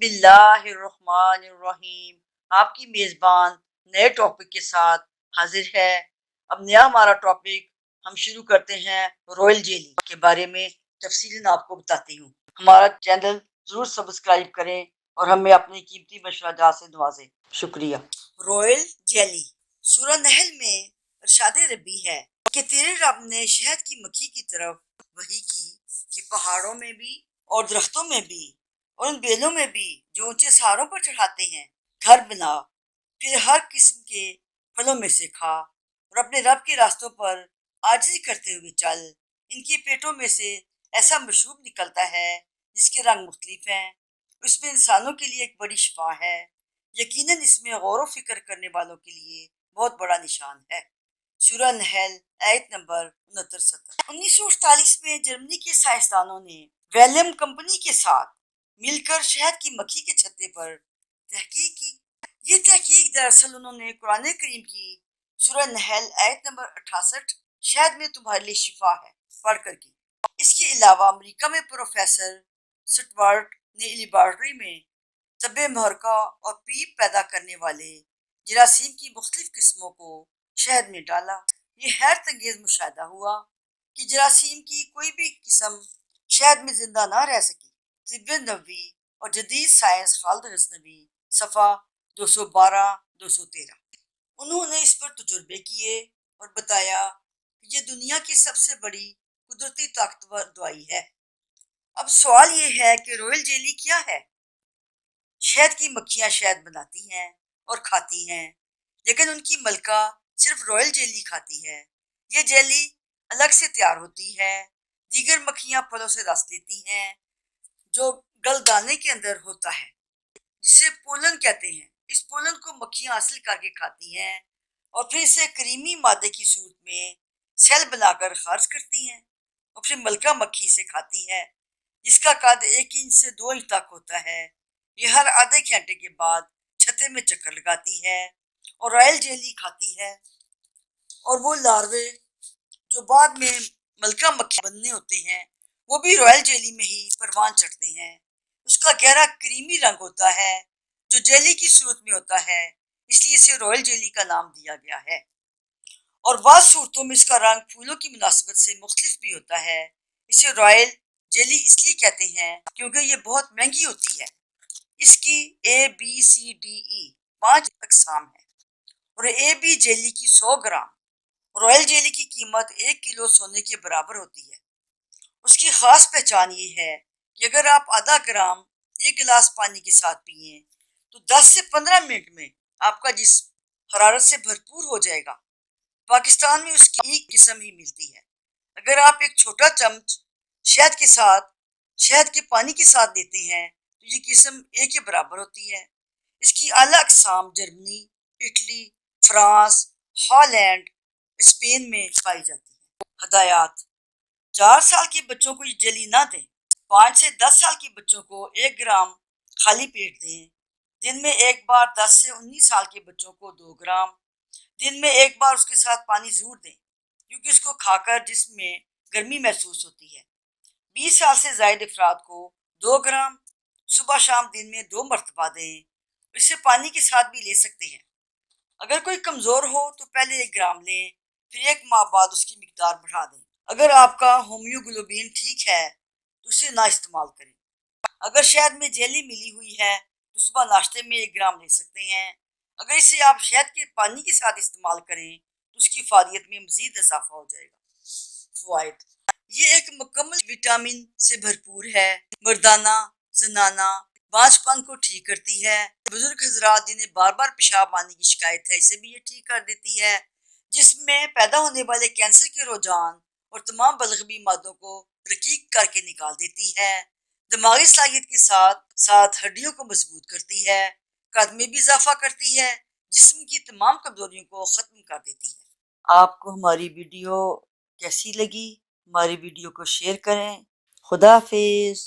بسم اللہ الرحمن الرحیم۔ آپ کی میزبان نئے ٹاپک کے ساتھ حاضر ہے۔ اب نیا ہمارا ٹاپک ہم شروع کرتے ہیں رائل جیلی کے بارے میں تفصیلاً آپ کو بتاتی ہوں۔ ہمارا چینل ضرور سبسکرائب کریں اور ہمیں اپنی قیمتی مشورہ جات سے نوازیں۔ شکریہ۔ رائل جیلی سورہ نحل میں ارشاد ربی ہے کہ تیرے رب نے شہد کی مکھی کی طرف وحی کی کہ پہاڑوں میں بھی اور درختوں میں بھی اور ان بیلوں میں بھی جو اونچے سہاروں پر چڑھاتے ہیں گھر بنا، پھر ہر قسم کے پھلوں میں سے کھا اور اپنے رب کے راستوں پر عاجزی کرتے ہوئے چل۔ ان کے پیٹوں میں سے ایسا مشروب نکلتا ہے جس کے رنگ مختلف ہیں، اس میں انسانوں کے لیے ایک بڑی شفا ہے، یقیناً اس میں غور و فکر کرنے والوں کے لیے بہت بڑا نشان ہے۔ سورہ نحل آیت نمبر 69-70۔ 1948 میں جرمنی کے سائنسدانوں نے ویلیم کمپنی کے ساتھ مل کر شہد کی مکھی کے چھتے پر تحقیق کی۔ یہ تحقیق دراصل انہوں نے قرآن کریم کی سورہ نحل آیت نمبر 68 شہد میں تمہارے لیے شفا ہے پڑھ کر کی۔ اس کے علاوہ امریکہ میں پروفیسر سٹوارٹ نے لیبارٹری میں طب محرکہ اور پیپ پیدا کرنے والے جراثیم کی مختلف قسموں کو شہد میں ڈالا۔ یہ حیرت انگیز مشاہدہ ہوا کہ جراثیم کی کوئی بھی قسم شہد میں زندہ نہ رہ سکی۔ طب نبوی اور جدید سائنس خالد غزنوی صفحہ 212-213۔ انہوں نے اس پر تجربے کیے اور بتایا کہ یہ دنیا کی سب سے بڑی قدرتی طاقتور دوائی ہے۔ اب سوال یہ ہے کہ رائل جیلی کیا ہے؟ شہد کی مکھیاں شہد بناتی ہیں اور کھاتی ہیں، لیکن ان کی ملکہ صرف رائل جیلی کھاتی ہے۔ یہ جیلی الگ سے تیار ہوتی ہے۔ دیگر مکھیاں پھلوں سے رس لیتی ہیں جو گلدانے کے اندر ہوتا ہے، جسے پولن کہتے ہیں۔ اس پولن کو مکھیاں حاصل کر کے کھاتی ہیں اور پھر اسے کریمی مادے کی صورت میں سیل بنا کر خارج کرتی ہیں اور پھر ملکہ مکھی سے کھاتی ہے، جس کا قد 1 انچ سے 2 انچ تک ہوتا ہے۔ یہ ہر آدھے گھنٹے کے بعد چھتے میں چکر لگاتی ہے اور رائل جیلی کھاتی ہے، اور وہ لاروے جو بعد میں ملکہ مکھی بننے ہوتے ہیں وہ بھی رائل جیلی میں ہی پروان چڑھتے ہیں۔ اس کا گہرا کریمی رنگ ہوتا ہے جو جیلی کی صورت میں ہوتا ہے، اس لیے اسے رائل جیلی کا نام دیا گیا ہے۔ اور بعض صورتوں میں اس کا رنگ پھولوں کی مناسبت سے مختلف بھی ہوتا ہے۔ اسے رائل جیلی اس لیے کہتے ہیں کیونکہ یہ بہت مہنگی ہوتی ہے۔ اس کی ABCDE 5 اقسام ہیں اور AB جیلی کی 100 گرام رائل جیلی کی قیمت 1 کلو سونے کے برابر ہوتی ہے۔ اس کی خاص پہچان یہ ہے کہ اگر آپ آدھا گرام 1 گلاس پانی کے ساتھ پئیں تو 10 سے 15 منٹ میں آپ کا جسم حرارت سے بھرپور ہو جائے گا۔ پاکستان میں اس کی ایک قسم ہی ملتی ہے۔ اگر آپ ایک چھوٹا چمچ شہد کے پانی کے ساتھ لیتے ہیں تو یہ قسم 1 کے برابر ہوتی ہے۔ اس کی اعلیٰ اقسام Germany, Italy, France, Holland, Spain میں پائی جاتی ہے۔ ہدایات: 4 سال کے بچوں کو یہ جیلی نہ دیں۔ 5 سے 10 سال کے بچوں کو 1 گرام خالی پیٹ دیں۔ دن میں ایک بار 10 سے 19 سال کے بچوں کو 2 گرام۔ دن میں ایک بار اس کے ساتھ پانی ضرور دیں کیونکہ اس کو کھا کر جسم میں گرمی محسوس ہوتی ہے۔ 20 سال سے زائد افراد کو 2 گرام صبح شام دن میں 2 مرتبہ دیں۔ اسے پانی کے ساتھ بھی لے سکتے ہیں۔ اگر کوئی کمزور ہو تو پہلے 1 گرام لیں، پھر 1 ماہ بعد اس کی مقدار بڑھا دیں۔ اگر آپ کا ہومیوگلوبین ٹھیک ہے تو اسے نہ استعمال کریں۔ اگر شہد میں جیلی ملی ہوئی ہے تو صبح ناشتے میں 1 گرام لے سکتے ہیں۔ اگر اسے آپ شہد کے پانی کے ساتھ استعمال کریں تو اس کی فعالیت میں مزید اضافہ ہو جائے گا۔ فوائد: یہ ایک مکمل وٹامن سے بھرپور ہے۔ مردانہ زنانہ بانجھ پن کو ٹھیک کرتی ہے۔ بزرگ حضرات جنہیں بار بار پیشاب آنے کی شکایت ہے اسے بھی یہ ٹھیک کر دیتی ہے۔ جسم میں پیدا ہونے والے کینسر کے رجحان اور تمام بلغمی مادوں کو رقیق کر کے نکال دیتی ہے۔ دماغی صلاحیت کے ساتھ ساتھ ہڈیوں کو مضبوط کرتی ہے۔ قد میں بھی اضافہ کرتی ہے۔ جسم کی تمام کمزوریوں کو ختم کر دیتی ہے۔ آپ کو ہماری ویڈیو کیسی لگی؟ ہماری ویڈیو کو شیئر کریں۔ خدا حافظ۔